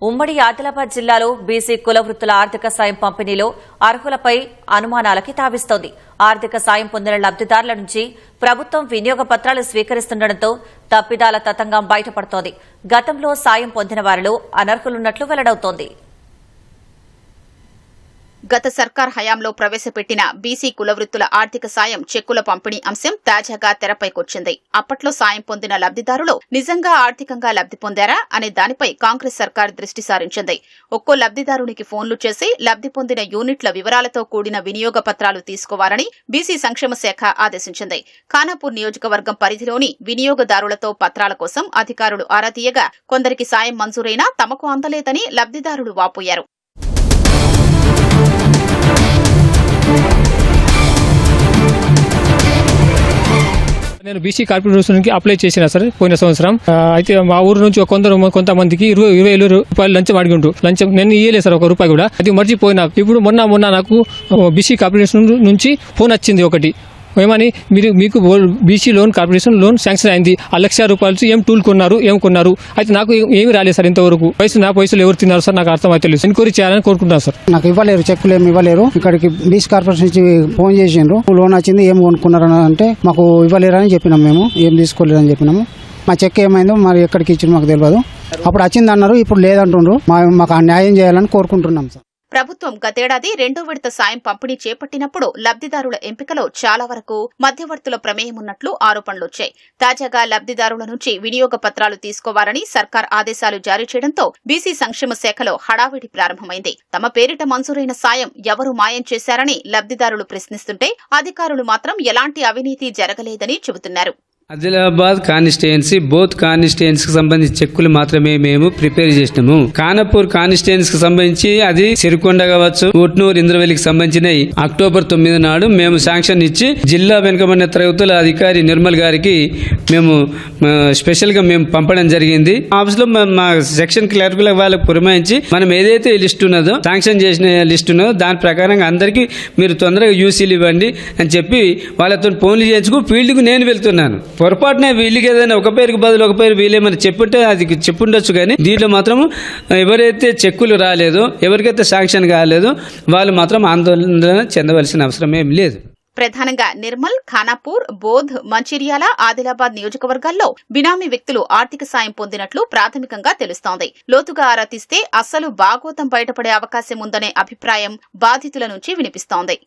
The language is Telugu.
ఉమ్మడి ఆదిలాబాద్ జిల్లాలో బీసీ కుల వృత్తుల ఆర్థిక సాయం పంపిణీలో అర్హులపై అనుమానాలకి తావిస్తోంది. ఆర్థిక సాయం పొందిన లబ్దిదారుల నుంచి ప్రభుత్వం వినియోగ పత్రాలు స్వీకరిస్తుండటంతో తప్పిదాల తతంగం బయటపడుతోంది. గతంలో సాయం పొందిన వారిలో అనర్హులున్నట్లు వెల్లడవుతోంది. గత సర్కార్ హయాంలో ప్రవేశపెట్టిన బీసీ కులవృత్తుల ఆర్థిక సాయం చెక్కుల పంపిణీ అంశం తాజాగా తెరపైకొచ్చింది. అప్పట్లో సాయం పొందిన లబ్దిదారులు నిజంగా ఆర్థికంగా లబ్ది పొందారా అనే దానిపై కాంగ్రెస్ సర్కార్ దృష్టి సారించింది. ఒక్కో లబ్దిదారునికి ఫోన్లు చేసి లబ్ది పొందిన యూనిట్ల వివరాలతో కూడిన వినియోగ పత్రాలు తీసుకోవాలని బీసీ సంక్షేమ శాఖ ఆదేశించింది. ఖానాపూర్ నియోజకవర్గం పరిధిలోని వినియోగదారులతో పత్రాల కోసం అధికారులు ఆరా తీయగా కొందరికి సాయం మంజూరైనా తమకు అందలేదని లబ్దిదారులు వాపోయారు. నేను బీసీ కార్పొరేషన్కి అప్లై చేసిన సార్ పోయిన సంవత్సరం. అయితే మా ఊరు నుంచి కొంతమందికి 20,000 రూపాయలు లంచం అడిగిండు. లంచం నేను ఇయ్యలేదు సార్, 1 రూపాయి కూడా. అది మర్చిపోయినా. ఇప్పుడు మొన్న నాకు బీసీ కార్పొరేషన్ నుంచి ఫోన్ వచ్చింది ఒకటి. ఏమని, మీకు BC loan corporation loan sanction అయింది, 1,00,000 రూపాయలు ఏం టూల్ కొన్నారు, ఏం కొన్నారు. అయితే నాకు ఏమి రాలేదు సార్ ఇంతవరకు. నా పైసలు ఎవరు తిన్నారు సార్ నాకు అర్థం అయితే లేదు. ఎంక్వైరీ చేయాలని కోరుకుంటున్నాను సార్. నాకు ఇవ్వలేరు, చెక్కులు ఏమి ఇవ్వలేరు. ఇక్కడికి బీసీ కార్పొరేషన్ నుంచి ఫోన్ చేసిండ్రు, లోన్ వచ్చింది ఏం కొనుక్కున్నారు అంటే మాకు ఇవ్వలేరని చెప్పినాం. మేము ఏం తీసుకోలేదని చెప్పినాము. మా చెక్ ఏమైందో మరి ఎక్కడికి ఇచ్చింది మాకు తెలియదు. అప్పుడు వచ్చింది అన్నారు, ఇప్పుడు లేదంటుండ్రు. మాకు న్యాయం చేయాలని కోరుకుంటున్నాం సార్. ప్రభుత్వం గతేడాది 2వ విడత సాయం పంపిణీ చేపట్టినప్పుడు లబ్దిదారుల ఎంపికలో చాలా వరకు మధ్యవర్తుల ప్రమేయం ఉన్నట్లు ఆరోపణలొచ్చాయి. తాజాగా లబ్దిదారుల నుంచి వినియోగ పత్రాలు తీసుకోవాలని సర్కార్ ఆదేశాలు జారీ చేయడంతో బీసీ సంక్షేమ శాఖలో హడావిడి ప్రారంభమైంది. తమ పేరిట మంజూరైన సాయం ఎవరు మాయం చేశారని లబ్దిదారులు ప్రశ్నిస్తుంటే అధికారులు మాత్రం ఎలాంటి అవినీతి జరగలేదని చెబుతున్నారు. ఆదిలాబాద్ కాన్స్టిట్యుయెన్సీ బోత్ కాన్స్టిట్యుయెన్సీకి సంబంధించి చెక్కులు మాత్రమే మేము ప్రిపేర్ చేసినాము. ఖానాపూర్ కాన్స్టిట్యుయెన్సీకి సంబంధించి అది సిరికొండ కావచ్చు, ఉట్నూరు, ఇంద్రవెల్లికి సంబంధించినవి అక్టోబర్ 9 నాడు మేము శాంక్షన్ ఇచ్చి జిల్లా వెనుకబడిన తరగతుల అధికారి నిర్మల్ గారికి మేము స్పెషల్ గా మేము పంపడం జరిగింది. ఆఫీస్ లో మా సెక్షన్ క్లర్కుల వాళ్ళకి పురమాయించి మనం ఏదైతే లిస్ట్ ఉన్నదో, శాంక్షన్ చేసిన లిస్ట్ ఉన్నదో దాని ప్రకారంగా అందరికీ మీరు తొందరగా యూసీలు ఇవ్వండి అని చెప్పి వాళ్ళతో ఫోన్లు చేయించుకు ఫీల్డ్ కు నేను వెళ్తున్నాను. పొరపాటున వీళ్ళకి ఏదైనా ఒక పేరుకి బదులు ఒక పేరు వీళ్ళేమని చెప్పుంటే అది చెప్పుండొచ్చు. కానీ దీంట్లో మాత్రం ఎవరైతే చెక్కులు రాలేదో, ఎవరికైతే శాంక్షన్ కాలేదో వాళ్ళు మాత్రం ఆందోళన చెందవలసిన అవసరం ఏం లేదు. ప్రధానంగా నిర్మల్, ఖానాపూర్, బోధ్, మంచిర్యాల, ఆదిలాబాద్ నియోజకవర్గాల్లో బినామీ వ్యక్తులు ఆర్థిక సాయం పొందినట్లు ప్రాథమికంగా తెలుస్తోంది. లోతుగా ఆరా తీస్తే అస్సలు బాగోతం బయటపడే అవకాశం ఉందనే అభిప్రాయం బాధితుల నుంచి వినిపిస్తోంది.